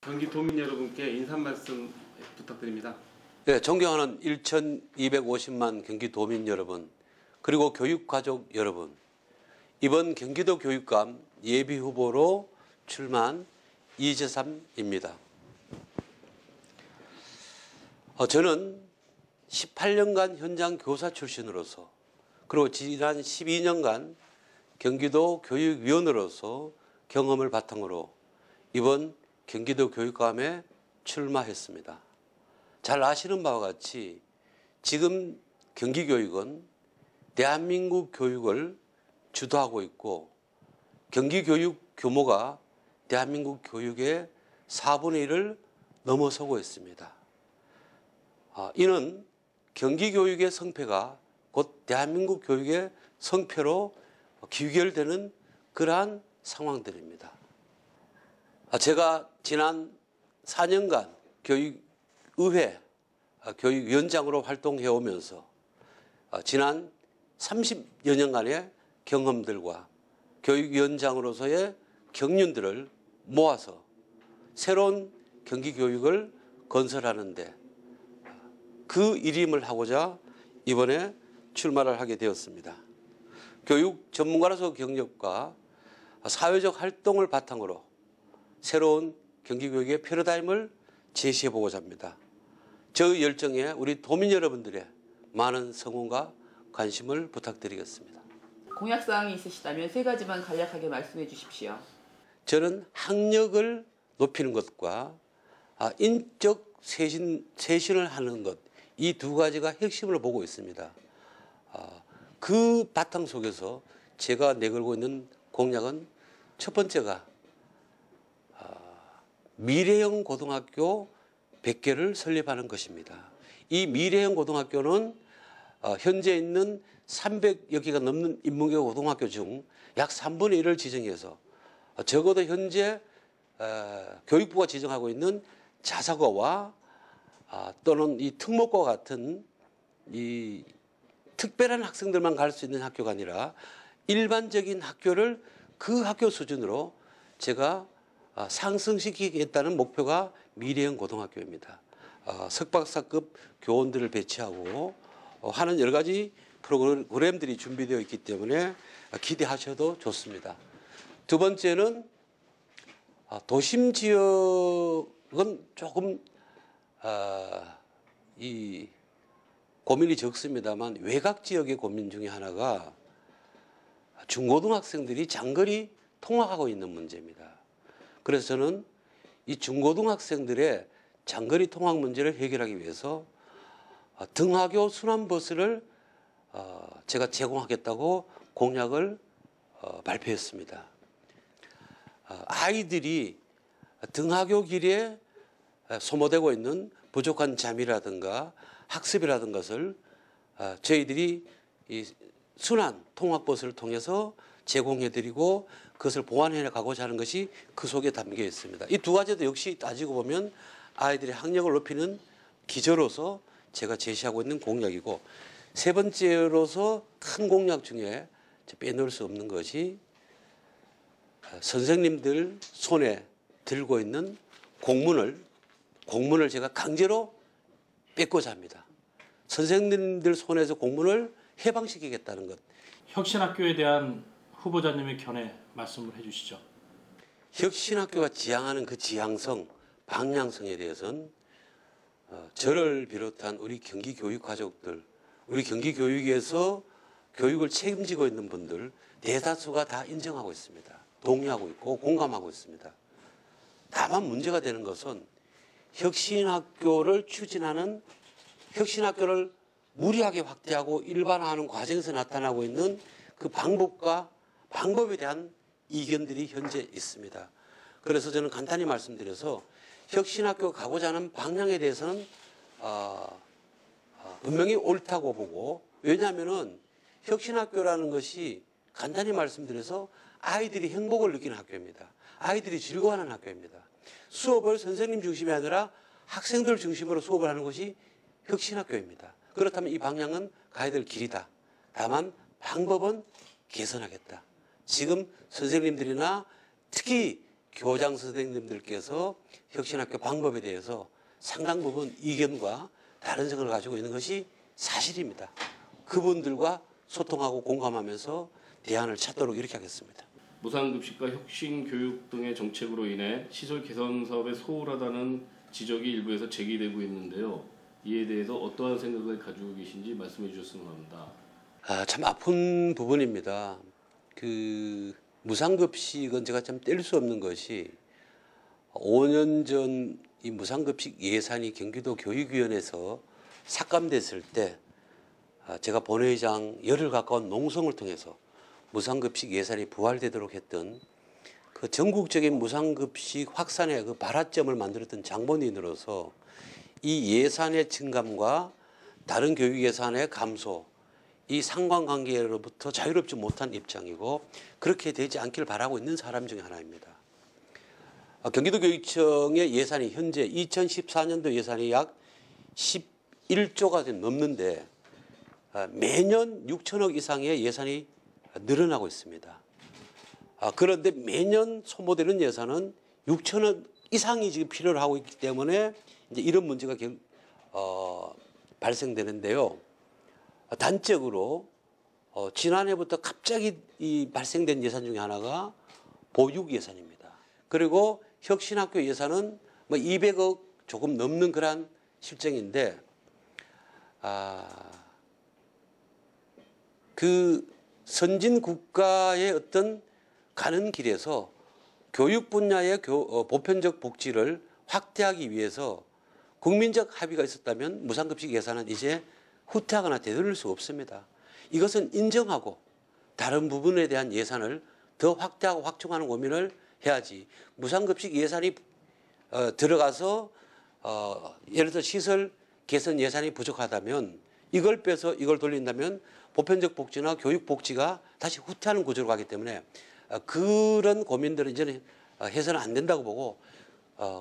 경기도민 여러분께 인사 말씀 부탁드립니다. 네, 존경하는 1,250만 경기도민 여러분, 그리고 교육가족 여러분, 이번 경기도 교육감 예비후보로 출마한 이재삼입니다. 저는 18년간 현장 교사 출신으로서, 그리고 지난 12년간 경기도 교육위원으로서 경험을 바탕으로 이번 경기도 교육감에 출마했습니다. 잘 아시는 바와 같이 지금 경기교육은 대한민국 교육을 주도하고 있고, 경기교육 규모가 대한민국 교육의 4분의 1을 넘어서고 있습니다. 이는 경기교육의 성패가 곧 대한민국 교육의 성패로 귀결되는 그러한 상황들입니다. 제가 지난 4년간 교육의회 교육위원장으로 활동해 오면서 지난 30여 년간의 경험들과 교육위원장으로서의 경륜들을 모아서 새로운 경기교육을 건설하는데 그 일임을 하고자 이번에 출마를 하게 되었습니다. 교육 전문가로서 경력과 사회적 활동을 바탕으로 새로운 경기교육의 패러다임을 제시해보고자 합니다. 저 열정에 우리 도민 여러분들의 많은 성원과 관심을 부탁드리겠습니다. 공약사항이 있으시다면 3가지만 간략하게 말씀해 주십시오. 저는 학력을 높이는 것과 인적 쇄신을 하는 것, 이 2가지가 핵심으로 보고 있습니다. 그 바탕 속에서 제가 내걸고 있는 공약은 첫 번째가 미래형 고등학교 100개를 설립하는 것입니다. 이 미래형 고등학교는 현재 있는 300여 개가 넘는 인문계 고등학교 중 약 3분의 1을 지정해서 적어도 현재 교육부가 지정하고 있는 자사고와 또는 이 특목고 같은 이 특별한 학생들만 갈 수 있는 학교가 아니라 일반적인 학교를 그 학교 수준으로 제가 상승시키겠다는 목표가 미래형 고등학교입니다. 석박사급 교원들을 배치하고 하는 여러 가지 프로그램들이 준비되어 있기 때문에 기대하셔도 좋습니다. 두 번째는 도심 지역은 조금 이 고민이 적습니다만 외곽 지역의 고민 중에 하나가 중고등학생들이 장거리 통학하고 있는 문제입니다. 그래서 저는 이 중고등학생들의 장거리 통학 문제를 해결하기 위해서 등하교 순환버스를 제가 제공하겠다고 공약을 발표했습니다. 아이들이 등하교 길에 소모되고 있는 부족한 잠이라든가 학습이라든가 것을 저희들이 이 순환 통학버스를 통해서 제공해드리고 그것을 보완해 가고자 하는 것이 그 속에 담겨 있습니다. 이 2가지도 역시 따지고 보면 아이들의 학력을 높이는 기저로서 제가 제시하고 있는 공약이고, 세 번째로서 큰 공약 중에 빼놓을 수 없는 것이 선생님들 손에 들고 있는 공문을 제가 강제로 뺏고자 합니다. 선생님들 손에서 공문을 해방시키겠다는 것. 혁신학교에 대한 후보자님의 견해 말씀을 해주시죠. 혁신학교가 지향하는 그 지향성, 방향성에 대해서는 저를 비롯한 우리 경기교육 가족들, 우리 경기교육에서 교육을 책임지고 있는 분들 대다수가 다 인정하고 있습니다. 동의하고 있고 공감하고 있습니다. 다만 문제가 되는 것은 혁신학교를 추진하는, 혁신학교를 무리하게 확대하고 일반화하는 과정에서 나타나고 있는 그 방법에 대한 이견들이 현재 있습니다. 그래서 저는 간단히 말씀드려서 혁신학교가 가고자 하는 방향에 대해서는 분명히 옳다고 보고, 왜냐하면은 혁신학교라는 것이 간단히 말씀드려서 아이들이 행복을 느끼는 학교입니다. 아이들이 즐거워하는 학교입니다. 수업을 선생님 중심이 아니라 학생들 중심으로 수업을 하는 것이 혁신학교입니다. 그렇다면 이 방향은 가야 될 길이다. 다만 방법은 개선하겠다. 지금 선생님들이나 특히 교장 선생님들께서 혁신학교 방법에 대해서 상당 부분 이견과 다른 생각을 가지고 있는 것이 사실입니다. 그분들과 소통하고 공감하면서 대안을 찾도록 이렇게 하겠습니다. 무상급식과 혁신교육 등의 정책으로 인해 시설 개선 사업에 소홀하다는 지적이 일부에서 제기되고 있는데요. 이에 대해서 어떠한 생각을 가지고 계신지 말씀해 주셨으면 합니다. 참 아픈 부분입니다. 그 무상급식은 제가 참 뗄 수 없는 것이 5년 전 이 무상급식 예산이 경기도 교육위원회에서 삭감됐을 때 제가 본회의장 열흘 가까운 농성을 통해서 무상급식 예산이 부활되도록 했던 그 전국적인 무상급식 확산의 그 발화점을 만들었던 장본인으로서 이 예산의 증감과 다른 교육 예산의 감소, 이 상관관계로부터 자유롭지 못한 입장이고 그렇게 되지 않기를 바라고 있는 사람 중에 하나입니다. 경기도교육청의 예산이 현재 2014년도 예산이 약 11조가 넘는데 매년 6천억 이상의 예산이 늘어나고 있습니다. 그런데 매년 소모되는 예산은 6천억 이상이 지금 필요로 하고 있기 때문에 이제 이런 문제가 발생되는데요. 단적으로 지난해부터 갑자기 이 발생된 예산 중에 하나가 보육 예산입니다. 그리고 혁신학교 예산은 뭐 200억 조금 넘는 그런 실정인데 그 선진 국가의 어떤 가는 길에서 교육 분야의 보편적 복지를 확대하기 위해서 국민적 합의가 있었다면 무상급식 예산은 이제 후퇴하거나 되돌릴 수 없습니다. 이것은 인정하고 다른 부분에 대한 예산을 더 확대하고 확충하는 고민을 해야지 무상급식 예산이 들어가서 예를 들어 시설 개선 예산이 부족하다면 이걸 빼서 이걸 돌린다면 보편적 복지나 교육 복지가 다시 후퇴하는 구조로 가기 때문에 그런 고민들은 이제는 해서는 안 된다고 보고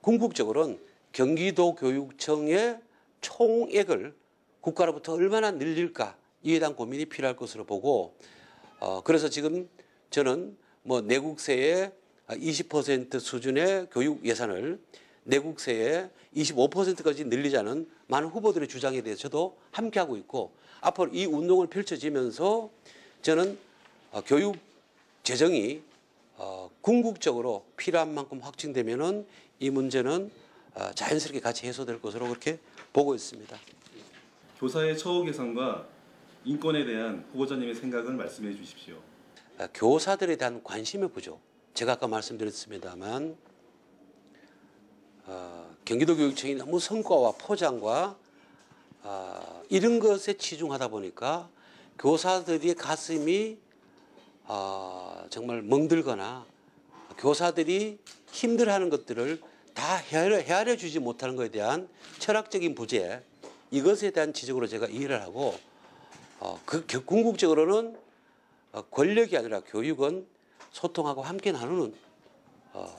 궁극적으로는 경기도 교육청의 총액을 국가로부터 얼마나 늘릴까 이에 대한 고민이 필요할 것으로 보고 그래서 지금 저는 뭐 내국세의 20% 수준의 교육 예산을 내국세의 25%까지 늘리자는 많은 후보들의 주장에 대해서 저도 함께하고 있고 앞으로 이 운동을 펼쳐지면서 저는 교육 재정이 궁극적으로 필요한 만큼 확충되면은 이 문제는 자연스럽게 같이 해소될 것으로 그렇게 보고 있습니다. 교사의 처우 개선과 인권에 대한 후보자님의 생각을 말씀해 주십시오. 교사들에 대한 관심의 부족. 제가 아까 말씀드렸습니다만 경기도교육청이 너무 성과와 포장과 이런 것에 치중하다 보니까 교사들의 가슴이 정말 멍들거나 교사들이 힘들어하는 것들을 다 헤아려 주지 못하는 것에 대한 철학적인 부재 이것에 대한 지적으로 제가 이해를 하고 궁극적으로는 권력이 아니라 교육은 소통하고 함께 나누는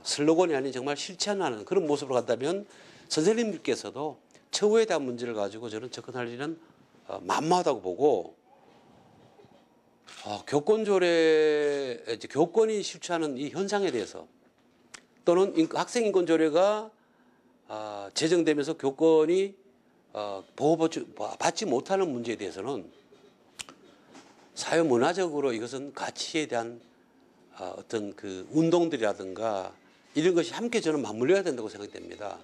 슬로건이 아닌 정말 실천하는 그런 모습으로 간다면 선생님들께서도 처우에 대한 문제를 가지고 저는 접근할 일은 만무하다고 보고 교권조례 교권이 실추하는 이 현상에 대해서 또는 학생인권조례가 제정되면서 교권이 보호받지 못하는 문제에 대해서는 사회문화적으로 이것은 가치에 대한 어떤 그 운동들이라든가 이런 것이 함께 저는 맞물려야 된다고 생각됩니다.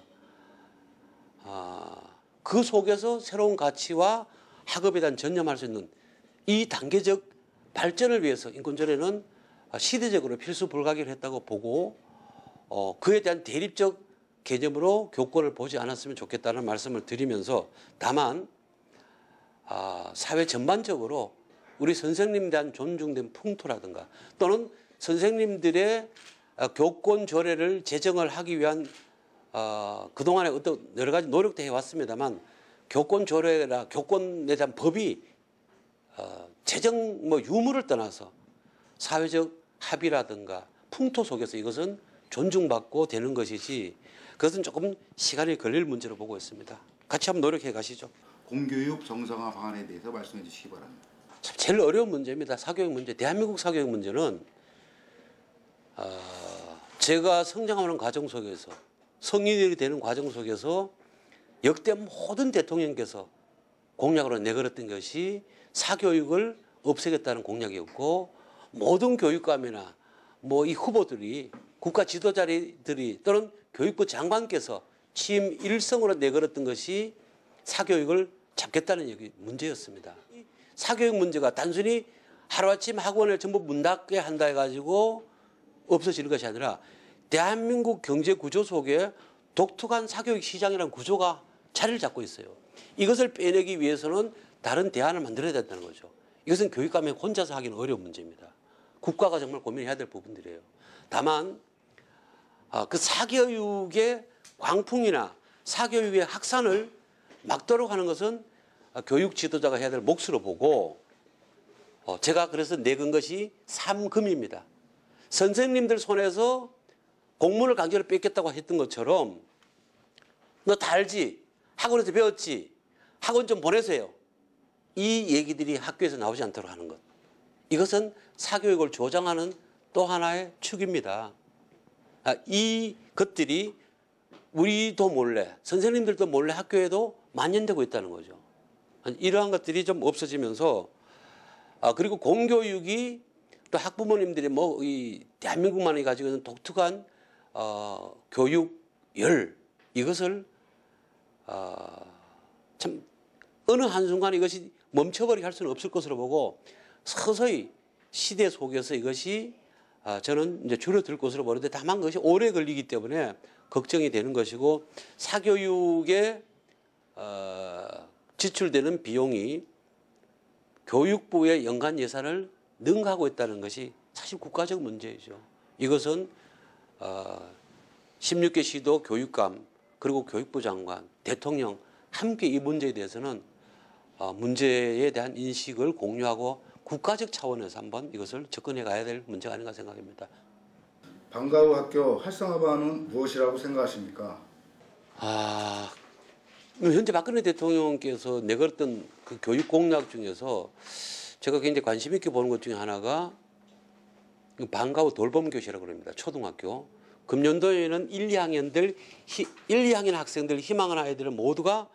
그 속에서 새로운 가치와 학업에 대한 전념할 수 있는 이 단계적 발전을 위해서 인권조례는 시대적으로 필수 불가결했다고 보고 그에 대한 대립적 개념으로 교권을 보지 않았으면 좋겠다는 말씀을 드리면서 다만 사회 전반적으로 우리 선생님에 대한 존중된 풍토라든가 또는 선생님들의 교권 조례를 제정을 하기 위한 그동안에 어떤 여러 가지 노력도 해왔습니다만 교권 조례나 교권에 대한 법이 제정 유무를 떠나서 사회적 합의라든가 풍토 속에서 이것은 존중받고 되는 것이지 그것은 조금 시간이 걸릴 문제로 보고 있습니다. 같이 한번 노력해 가시죠. 공교육 정상화 방안에 대해서 말씀해 주시기 바랍니다. 참 제일 어려운 문제입니다. 사교육 문제. 대한민국 사교육 문제는 제가 성장하는 과정 속에서 성인이 되는 과정 속에서 역대 모든 대통령께서 공약으로 내걸었던 것이 사교육을 없애겠다는 공약이었고 모든 교육감이나 뭐 이 후보들이 국가 지도자들이 또는 교육부 장관께서 취임 일성으로 내걸었던 것이 사교육을 잡겠다는 문제였습니다. 사교육 문제가 단순히 하루아침 학원을 전부 문 닫게 한다 해가지고 없어지는 것이 아니라 대한민국 경제 구조 속에 독특한 사교육 시장이라는 구조가 자리를 잡고 있어요. 이것을 빼내기 위해서는 다른 대안을 만들어야 된다는 거죠. 이것은 교육감이 혼자서 하기는 어려운 문제입니다. 국가가 정말 고민해야 될 부분들이에요. 다만 그 사교육의 광풍이나 사교육의 확산을 막도록 하는 것은 교육 지도자가 해야 될 몫으로 보고 제가 그래서 내건 것이 3금입니다. 선생님들 손에서 공문을 강제로 뺏겠다고 했던 것처럼 너 다 알지? 학원에서 배웠지? 학원 좀 보내세요. 이 얘기들이 학교에서 나오지 않도록 하는 것. 이것은 사교육을 조장하는 또 하나의 축입니다. 이 것들이 우리도 몰래, 선생님들도 몰래 학교에도 만연되고 있다는 거죠. 이러한 것들이 좀 없어지면서 그리고 공교육이 또 학부모님들이 뭐 이 대한민국만이 가지고 있는 독특한 교육열 이것을 참 어느 한순간 이것이 멈춰버리게 할 수는 없을 것으로 보고 서서히 시대 속에서 이것이 저는 이제 줄어들 것으로 보는데 다만 그것이 오래 걸리기 때문에 걱정이 되는 것이고 사교육에 지출되는 비용이 교육부의 연간 예산을 능가하고 있다는 것이 사실 국가적 문제이죠. 이것은 16개 시도 교육감 그리고 교육부 장관, 대통령 함께 이 문제에 대해서는 문제에 대한 인식을 공유하고 국가적 차원에서 한번 이것을 접근해 가야 될 문제가 아닌가 생각합니다. 방과 후 학교 활성화 방안은 무엇이라고 생각하십니까? 현재 박근혜 대통령께서 내걸었던 그 교육 공약 중에서 제가 굉장히 관심 있게 보는 것 중에 하나가 방과 후 돌봄 교실이라고 합니다. 초등학교. 금년도에는 1, 2학년 학생들 희망하는 아이들은 모두가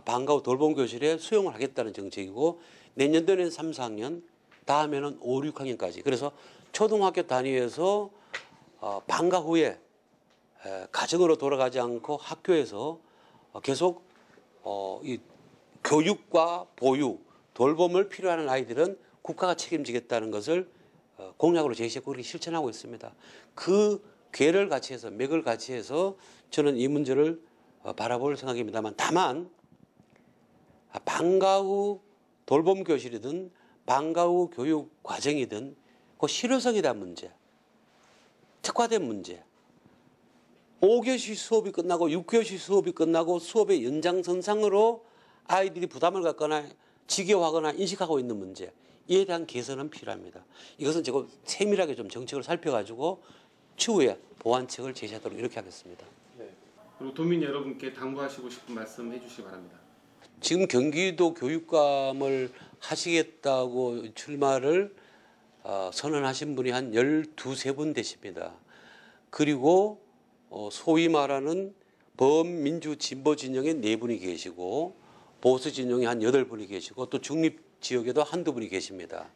방과 후 돌봄 교실에 수용을 하겠다는 정책이고 내년도에는 3, 4학년, 다음에는 5, 6학년까지. 그래서 초등학교 단위에서 방과 후에 가정으로 돌아가지 않고 학교에서 계속 이 교육과 보육, 돌봄을 필요하는 아이들은 국가가 책임지겠다는 것을 공약으로 제시했고 그렇게 실천하고 있습니다. 그 궤를 같이 해서 맥을 같이 해서 저는 이 문제를 바라볼 생각입니다만 다만 방과 후 돌봄 교실이든 방과 후 교육 과정이든 그 실효성에 대한 문제, 특화된 문제 5교시 수업이 끝나고 6교시 수업이 끝나고 수업의 연장선상으로 아이들이 부담을 갖거나 지겨워하거나 인식하고 있는 문제 이에 대한 개선은 필요합니다. 이것은 제가 세밀하게 좀 정책을 살펴가지고 추후에 보완책을 제시하도록 이렇게 하겠습니다. 네. 그리고 도민 여러분께 당부하시고 싶은 말씀 해주시기 바랍니다. 지금 경기도 교육감을 하시겠다고 출마를 선언하신 분이 한 12분 되십니다. 그리고 소위 말하는 범민주 진보 진영에 4분이 계시고 보수 진영에 한 8분이 계시고 또 중립 지역에도 한두 분이 계십니다.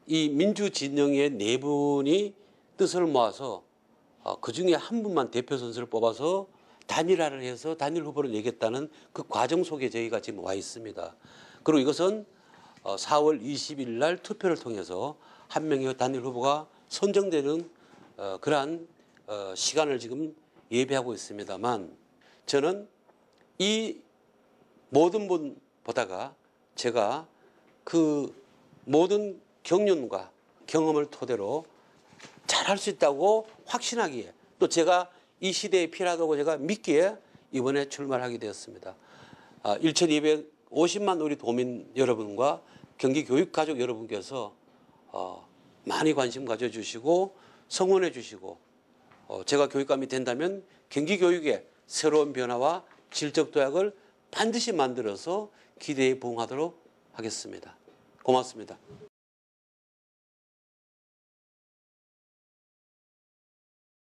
이 민주 진영의 4분이 뜻을 모아서 그중에 한 분만 대표 선수를 뽑아서 단일화를 해서 단일 후보를 내겠다는 그 과정 속에 저희가 지금 와 있습니다. 그리고 이것은 4월 20일 날 투표를 통해서 한 명의 단일 후보가 선정되는 그러한 시간을 지금 예비하고 있습니다만 저는 이 모든 분보다가 제가 그 모든 경륜과 경험을 토대로 잘할 수 있다고 확신하기에 또 제가 이 시대에 필요하다고 제가 믿기에 이번에 출마를 하게 되었습니다. 1250만 우리 도민 여러분과 경기교육가족 여러분께서 많이 관심 가져주시고 성원해 주시고 제가 교육감이 된다면 경기교육의 새로운 변화와 질적 도약을 반드시 만들어서 기대에 부응하도록 하겠습니다. 고맙습니다.